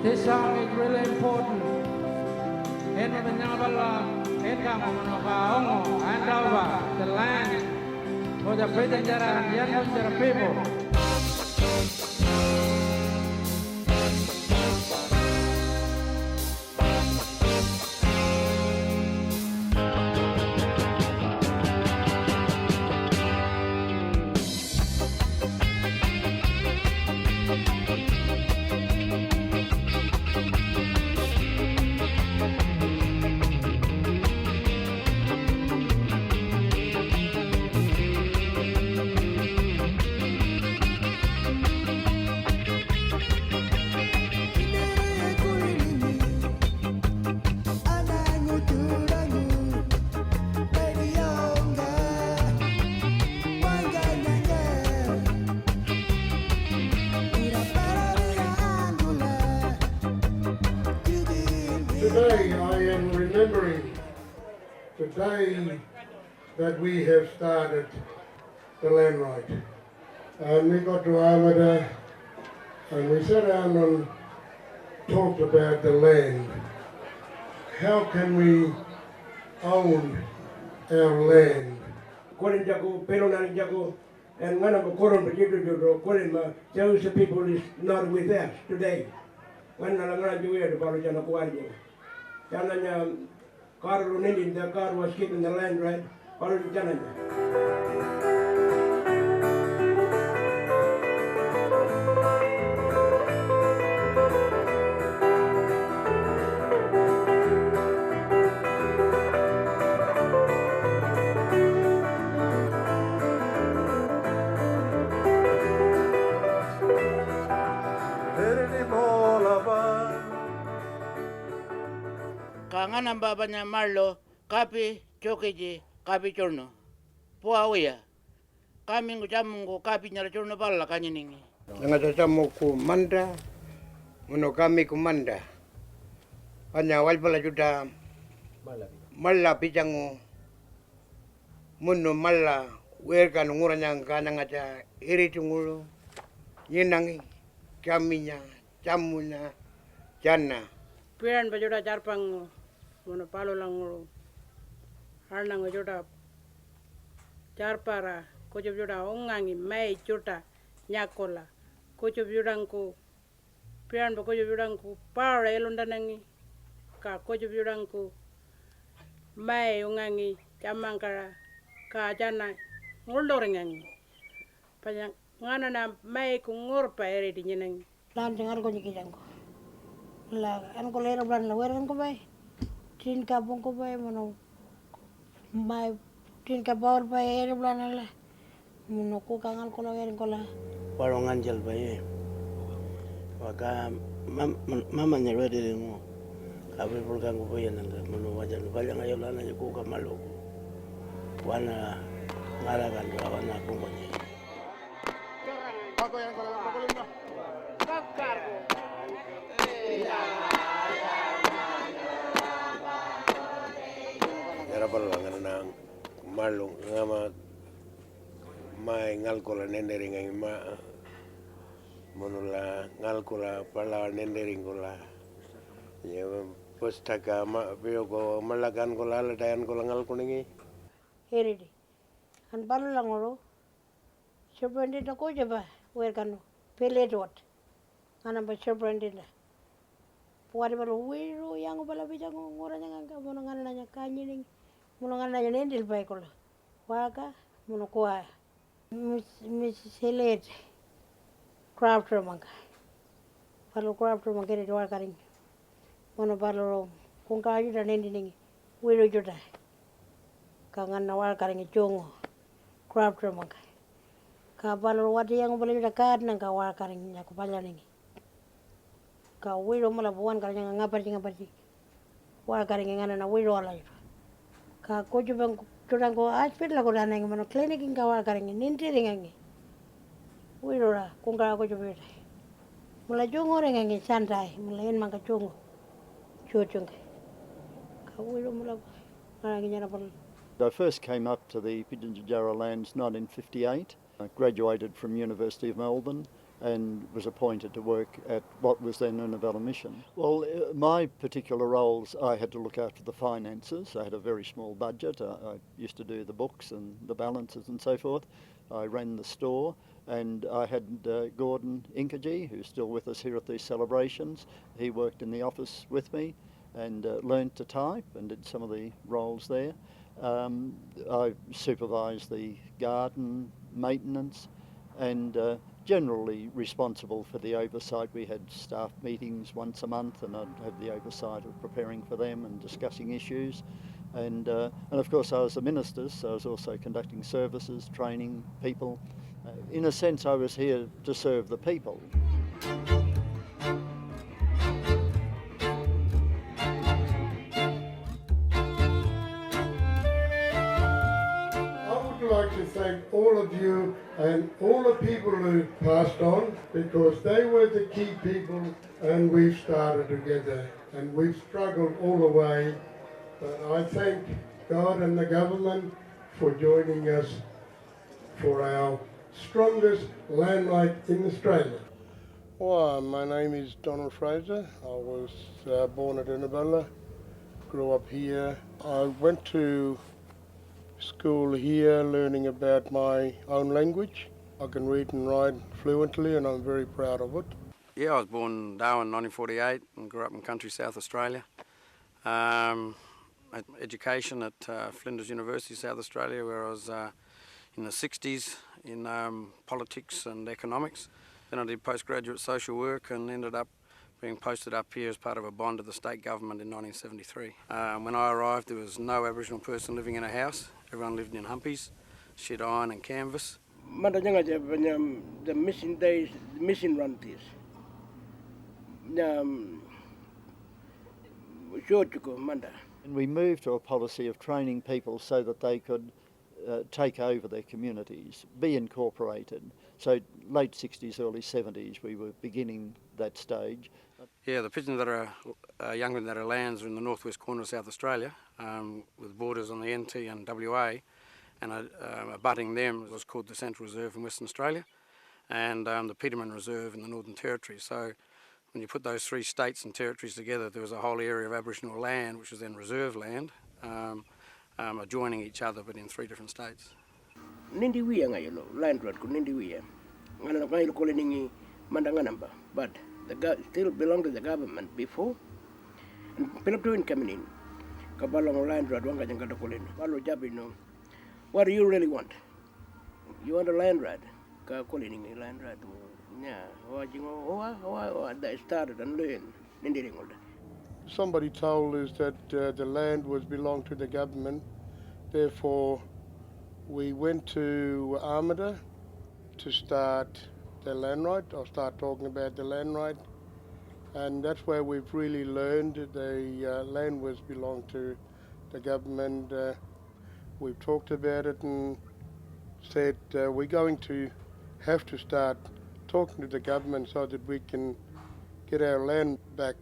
This song is really important. Hand over the land for the Pitjantjatjara and Yankunytjatjara people. Today I am remembering the day that we have started the land right. And we got to Armada and we sat down and talked about the land. How can we own our land? And those people is not with us today. The car was keeping the land right. Nganampa Manta kapi chokiji kapi chorno. Puawia. Kami nguchamungu kapi nyara chorno pala kanyiningi. Nganampa Manta muno kami kumanda. Panya walpala juta malla pijangu muno malla werka nguranya kanangata iritungulu yinangi kaminya chamunya janna. Piran bajuda jarpang mono palo languru harnang joda jarpara kojo joda ongangi mai chota nyakola kojo jodangku piran kojo jodangku para elondanangi ka kojo jodangku mai ongangi chamangkara ka jana ngoldorengangi panya nganana mai ku ngorpa ere dinyenangi lan dengar ko nyikijangko la an ko lero blan la weran ko bay tin ka bon ko bay mono mai tin ka bawr bay ere blan la mono ko kangal ko la weran ko la warong anjal bay waka mama nyerwede ngo abe bulkan ko yan nga mono wajan bala ngayo lana ko ka malo wana ngaragan wana ko ngi Ako yan ko lang makulong kakar ko. Era palangan nang malung ngama mai ngalkola nendering ang ma monula ngalkola pala nendering kola ya postaka ma pio ko malagan kola ladayan kola ngalkuningi heredi an balu langoro surprendi na ko jaba wer kanu pele dot ana ba surprendi na puari balu wiru yang bala bijango ngoranya nganga mono ngana nya kanyining mono ngana nya nendil bay kola waka mono kwa mis selet crafter manga balu crafter manga de war karing mono balu kung kayu da nending wiru joda kangan na war karing chongo crafter manga ka balu wadi yang bala joda kad nang ka war karing nya ko balani ka wiru mala buan karing ngaparji war karing ngana na wiru ala ka koju bang tudang ko hospital ko dana ng mano clinic ing war karing ninti ringangi wiru ra kung ka koju beda mula jongo ringangi santai mula en mangka jongo chuchung ka wiru mula karangi nyara pal. I first came up to the Pitjantjatjara lands 1958. I graduated from University of Melbourne and was appointed to work at what was then Nganampa Mission. Well, my particular roles, I had to look after the finances. I had a very small budget. I used to do the books and the balances and so forth. I ran the store, and I had Gordon Inkaji, who's still with us here at these celebrations. He worked in the office with me and learned to type and did some of the roles there. I supervised the garden maintenance and generally responsible for the oversight. We had staff meetings once a month, and I'd have the oversight of preparing for them and discussing issues. And of course I was a minister, so I was also conducting services, training people. In a sense, I was here to serve the people. I would like to thank all of you and all the people who passed on, because they were the key people, and we've started together and we've struggled all the way. But I thank God and the government for joining us for our strongest land right in Australia. Well, my name is Donald Fraser. I was born at Annabella, grew up here. I went to school here learning about my own language. I can read and write fluently, and I'm very proud of it. Yeah, I was born in Darwin in 1948 and grew up in country South Australia. Education at Flinders University, South Australia, where I was in the 60s in politics and economics. Then I did postgraduate social work and ended up being posted up here as part of a bond of the state government in 1973. When I arrived, there was no Aboriginal person living in a house. Everyone lived in humpies, shed iron and canvas. The mission days, mission run this. And we moved to a policy of training people so that they could take over their communities, be incorporated. So late 60s, early 70s, we were beginning that stage. Yeah, the Pitjantjatjara, Yankunytjatjara lands are in the northwest corner of South Australia, with borders on the NT and WA, and abutting them was called the Central Reserve in Western Australia, and the Petermann Reserve in the Northern Territory. So when you put those three states and territories together, there was a whole area of Aboriginal land, which was then reserve land, adjoining each other, but in three different states. Nindi wiya ngayon land road ko nindi wiya. Ngana ngayon ko leningi Nganampa, but still belong to the government before. And Pilaptuin coming in. Kabalong land road wanga jang kada kolin. Balo jabi no. What do you really want? You want a land road? Ka koliningi land road. Yeah, they started and learned. Nindi ringol. Somebody told us that the land was belonged to the government, therefore we went to Armada to start the land right, or start talking about the land right, and that's where we've really learned that the land was belonged to the government. We've talked about it and said we're going to have to start talking to the government so that we can get our land back,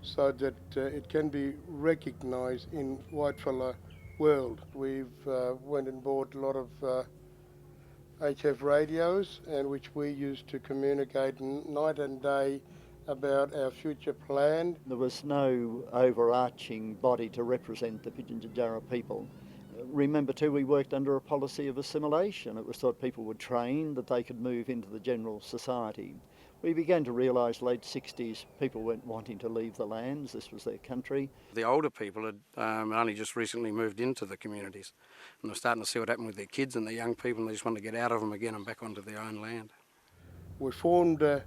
so that it can be recognised in whitefella world. We've went and bought a lot of HF radios, and which we use to communicate night and day about our future plan. There was no overarching body to represent the Pitjantjatjara people. Remember too, we worked under a policy of assimilation. It was thought people would train, that they could move into the general society. We began to realise late 60s people weren't wanting to leave the lands, this was their country. The older people had only just recently moved into the communities, and they're starting to see what happened with their kids and the young people, and they just want to get out of them again and back onto their own land. We formed a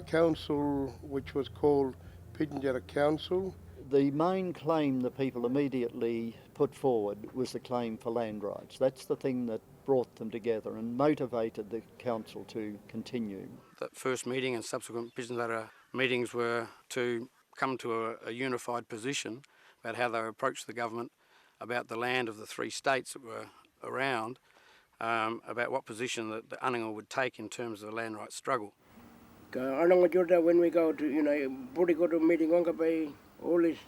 council which was called Pitjantjatjara Council. The main claim the people immediately put forward was the claim for land rights. That's the thing that brought them together and motivated the council to continue. The first meeting and subsequent Pitjantjatjara meetings were to come to a unified position about how they approached the government about the land of the three states that were around, about what position that the Anangu would take in terms of the land rights struggle. Anangu, when we go to, body go to meeting, all his,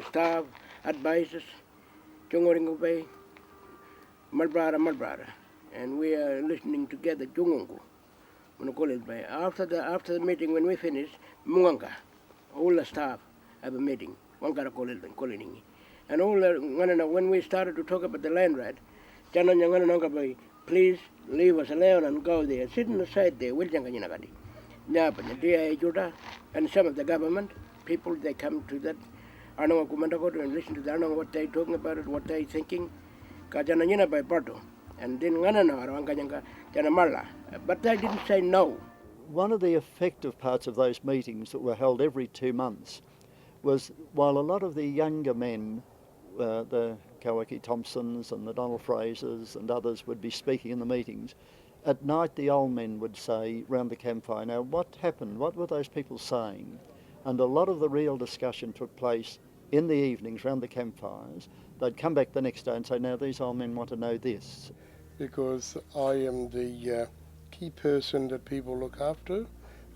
staff, advisors, Chungoringo Bay, Malbrara, and we are listening together, Chungungu. After the meeting, when we finished, Munganka, all the staff have a meeting. And when we started to talk about the land right, please leave us alone and go there. Sit on the side there. And some of the government people, they come to that Anangu and listen to the Anangu, what they talking about it, what they thinking. And then but they didn't say no. One of the effective parts of those meetings that were held every 2 months was, while a lot of the younger men, the Kawaki Thompsons and the Donald Frasers and others would be speaking in the meetings, at night the old men would say round the campfire, now what happened, what were those people saying? And a lot of the real discussion took place in the evenings round the campfires. They'd come back the next day and say, now these old men want to know this. Because I am the key person that people look after,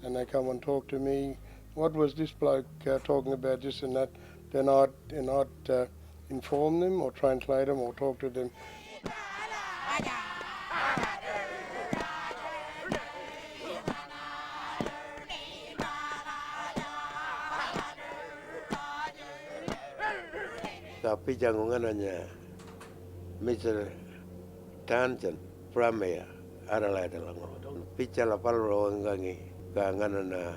and they come and talk to me, what was this bloke talking about, this and that. Then I'd inform them or translate them or talk to them. Pitjantjatjara, Mr. Hansen, Premier, Adelaide Lango. Pitjala Palro Ngangi, Nganana,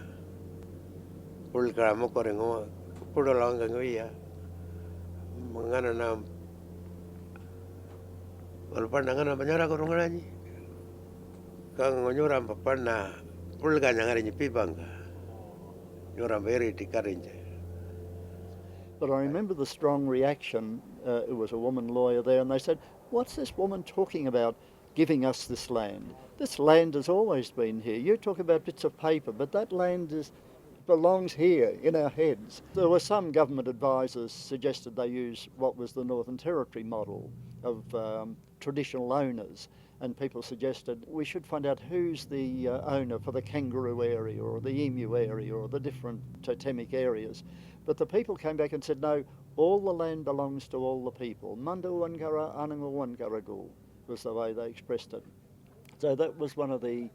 Pulgramo Coringo, Pudalonganguia, Nganana, Nganampa Manta Corungani, Nganampa Manta, Pulganangari Pibanga, you're very ticaringe. But I remember the strong reaction. It was a woman lawyer there, and they said, what's this woman talking about giving us this land? This land has always been here. You talk about bits of paper, but that land belongs here in our heads. There were some government advisors suggested they use what was the Northern Territory model of traditional owners, and people suggested we should find out who's the owner for the kangaroo area or the emu area or the different totemic areas. But the people came back and said, no, all the land belongs to all the people. Manda Wankara, Anangu Wankaragu was the way they expressed it. So that was one of the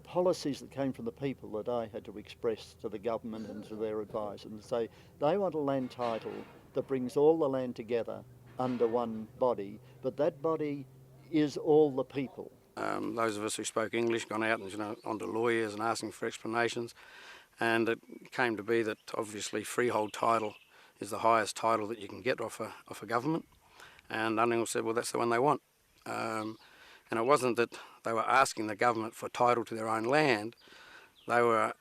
policies that came from the people that I had to express to the government and to their advisors, and say they want a land title that brings all the land together under one body, but that body is all the people. Those of us who spoke English gone out and onto lawyers and asking for explanations. And it came to be that obviously freehold title is the highest title that you can get off a government. And Anangu said, well, that's the one they want. And it wasn't that they were asking the government for title to their own land. They were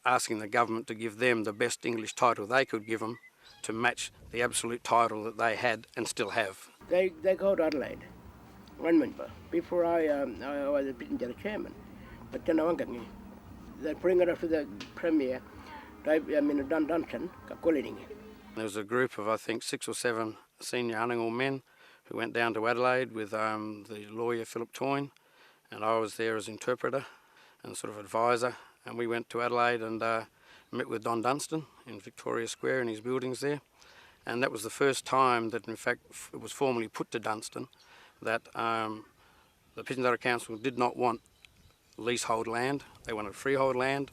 asking the government to give them the best English title they could give them to match the absolute title that they had and still have. They go to Adelaide, one member. Before I was a Pitjantjatjara chairman, but then they bring it up to the Premier, Hansen, There was a group of, I think, 6 or 7 senior Anangu men who went down to Adelaide with the lawyer Philip Toyne, and I was there as interpreter and sort of advisor. And we went to Adelaide and met with Don Dunstan in Victoria Square in his buildings there. And that was the first time that, in fact, it was formally put to Dunstan that the Pitjantjatjara Council did not want leasehold land, they wanted freehold land,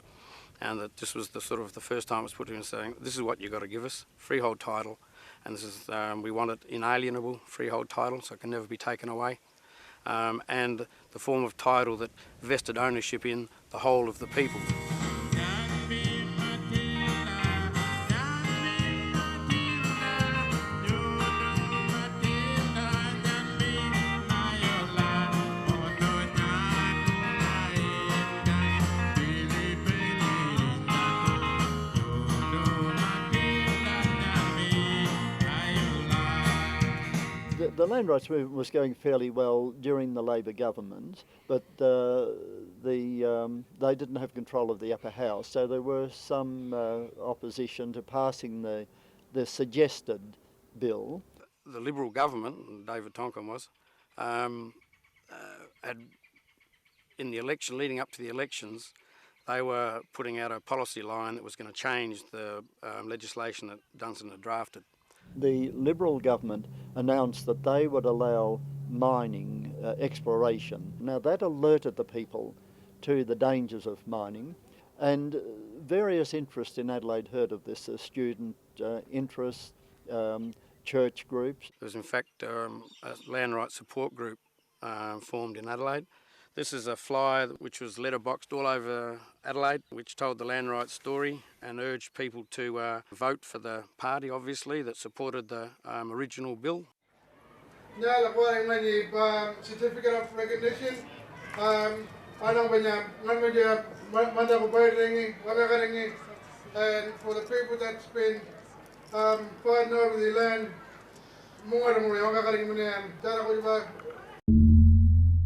and that this was the first time it was put to him saying, this is what you've got to give us, freehold title, and this is, we want it inalienable freehold title, so it can never be taken away, and the form of title that vested ownership in the whole of the people. The land rights movement was going fairly well during the Labor government, but they didn't have control of the upper house, so there were some opposition to passing the suggested bill. The Liberal government, David Tonkin was, had, in the election, leading up to the elections, they were putting out a policy line that was going to change the legislation that Dunstan had drafted. The Liberal government announced that they would allow mining, exploration. Now that alerted the people to the dangers of mining, and various interests in Adelaide heard of this, student interests, church groups. There was in fact a land rights support group formed in Adelaide. This is a flyer which was letterboxed all over Adelaide, which told the land rights story and urged people to vote for the party, obviously, that supported the original bill. Now the certificate of recognition. Nganampa Manta, and for the people that spend fighting over the land.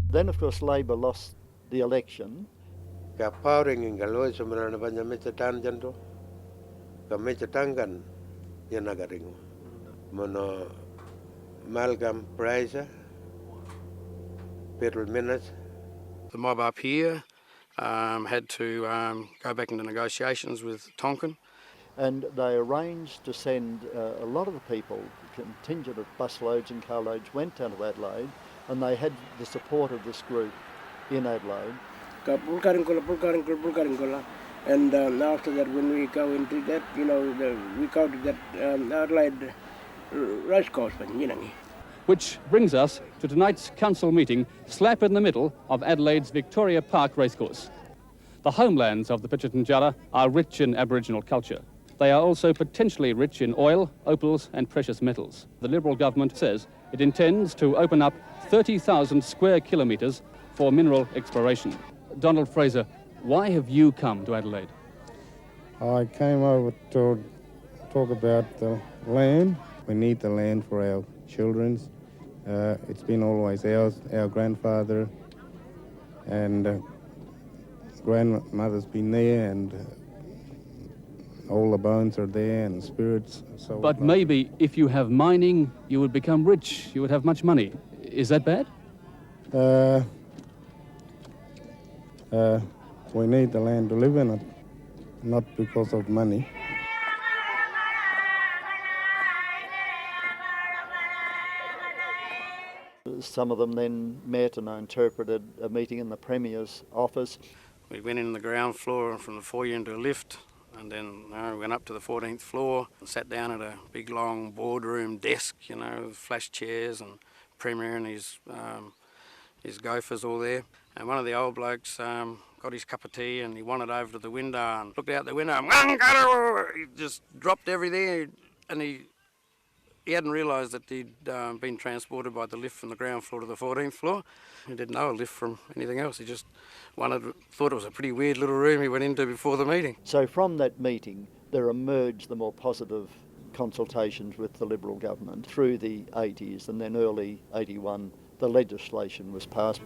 Then, of course, Labor lost the election. Ka powering ingalo sebenarnya banyak mecetan janto. Ka mecetangan yang nagaringo. Mono Malcolm Price, Petrol Minutes. The mob up here had to go back into negotiations with Tonkin. And they arranged to send a lot of the people, contingent of busloads and carloads, went down to Adelaide, and they had the support of this group in Adelaide. And after that, when we go into that, we go to that Adelaide racecourse, Which brings us to tonight's council meeting, slap in the middle of Adelaide's Victoria Park racecourse. The homelands of the Pitjantjatjara are rich in Aboriginal culture. They are also potentially rich in oil, opals and precious metals. The Liberal government says it intends to open up 30,000 square kilometres for mineral exploration. Donald Fraser, why have you come to Adelaide? I came over to talk about the land. We need the land for our children. It's been always ours, our grandfather and grandmother's been there, and all the bones are there and spirits. So but maybe if you have mining, you would become rich, you would have much money. Is that bad? We need the land to live in it, not because of money. Some of them then met and I interpreted a meeting in the Premier's office. We went in the ground floor from the foyer into a lift, and then we went up to the 14th floor and sat down at a big long boardroom desk, with flash chairs, and Premier and his gophers all there. And one of the old blokes got his cup of tea and he wandered over to the window and looked out the window and he just dropped everything, and he hadn't realised that he'd been transported by the lift from the ground floor to the 14th floor. He didn't know a lift from anything else. He just thought it was a pretty weird little room he went into before the meeting. So from that meeting, there emerged the more positive consultations with the Liberal government through the 80s, and then early 81, the legislation was passed.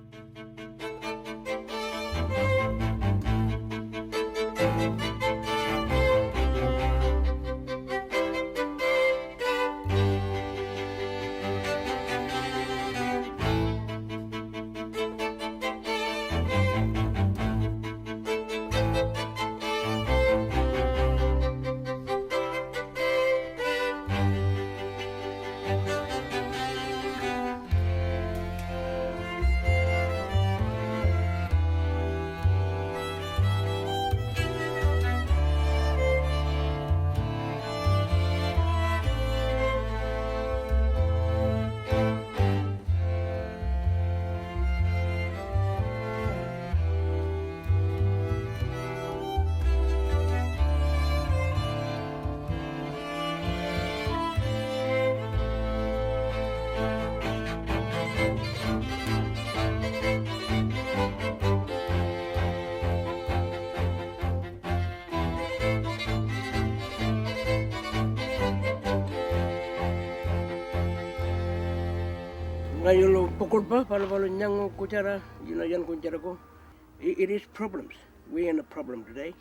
It is problems. We're in a problem today.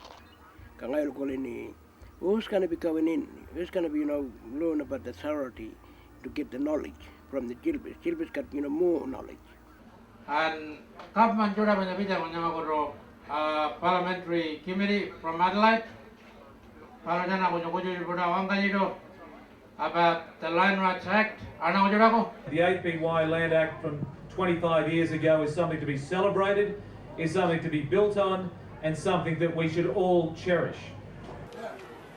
Who's going to be going in? Who's going to be, learn about the authority to get the knowledge from the Gilbert? Gilbert's got, more knowledge. And government juga menyebutkan parliamentary committee from Adelaide. Kalau jana kujo buda wangka itu about the Land Rights Act. Anangu juga ko. The APY Land Act from 25 years ago is something to be celebrated. is something to be built on and something that we should all cherish.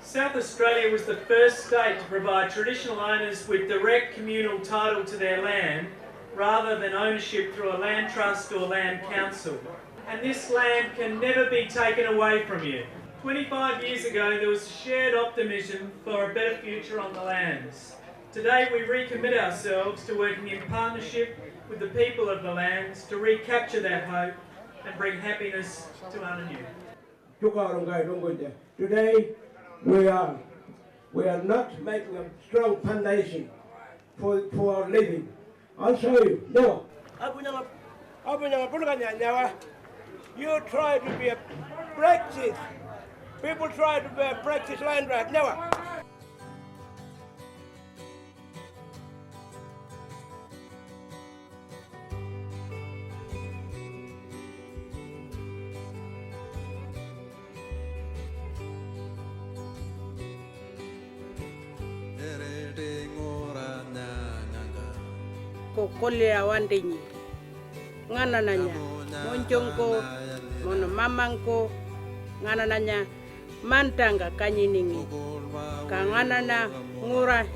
South Australia was the first state to provide traditional owners with direct communal title to their land rather than ownership through a land trust or land council. And this land can never be taken away from you. 25 years ago, there was shared optimism for a better future on the lands. Today, we recommit ourselves to working in partnership with the people of the lands to recapture that hope and bring happiness to Anangu. Today, we are not making a strong foundation for our living. I'll show you. No. You try to be a Brexit. People try to be a Brexit land right now. Ko kolia wandinyi ngana nanya monjongko mono mamangko ngana nanya mantanga kanyiningi ka ngana na ngura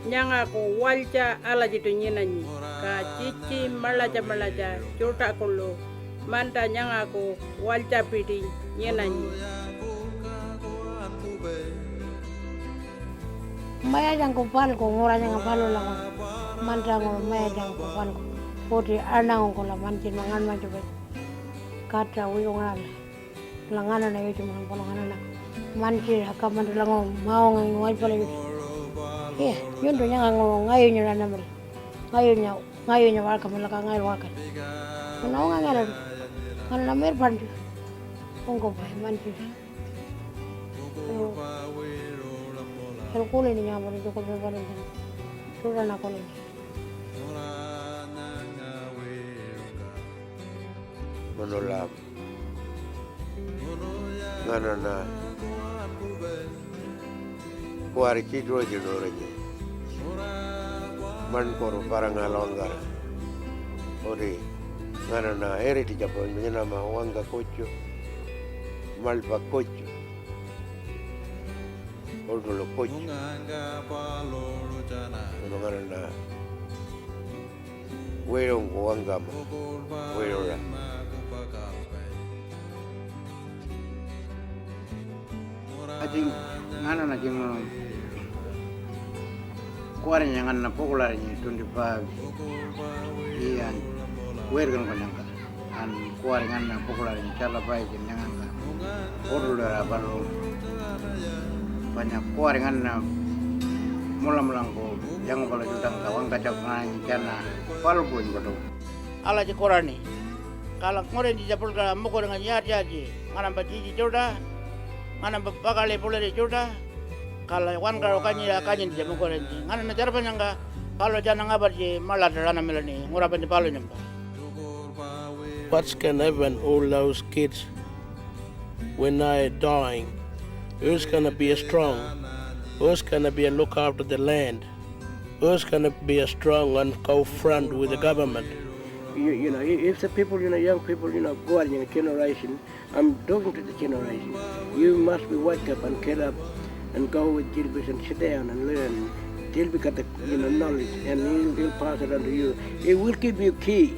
nyanga ko walja ala jitu nyinanyi ka cici malaja curta kolo manta nyanga ko walja piti nyinanyi maya jang ko pal ko ngura nyanga palo lang manta ngo maya jang ko pal ko poti Anangu ko la mantin mangan man coba kata wiyongal langana na yoju man polongana na manti hakaman lango mau ngai wai pala yoju yondo nyanga ngo ngayo nyana namri ngayo nya wal kamala ka ngayo wal kan no ngala kana na mer pandu ongo ba manti ko le ni nya mo ko be balen tura na ko le Monolam Nganana Kuari Chidro Jinoraji Mankoro Parangalongar Ori Nganana Heritage Japon Nganama Wanga Kocho Malpa Kocho Ordolo Kocho Nganana Weong Wangama Weora I think Nana Jim Quarry and popular in 25 years and we're going to and Quarry and popular in Chalapai in Yanga Order Abalo Panya Quarry and Mulamulango, Young Valajutanga, Wangachak, Jana, Palpo in Bodo. Ala Korani. Kala Moren Japulka, Mokorangaji, Nganampa Jorda. Nganampa Bagale Pole Jorda, Kala Wanga Kanya Kanyan Jamukoranji, Nana Jarpananga, Palo Janangabaji, Maladrana Melanie, Muraban Palonamba. What's gonna happen all those kids when they're dying? Who's gonna be strong? Who's gonna be a look after the land? Who's gonna be a strong and go front with the government? You know, if the people, young people, go on in a generation, I'm talking to the generation. You must be wake up and get up and go with Gilbert and sit down and learn. Gilbert got the knowledge and he'll pass it on to you. It will give you key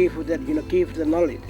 for that, key for the knowledge.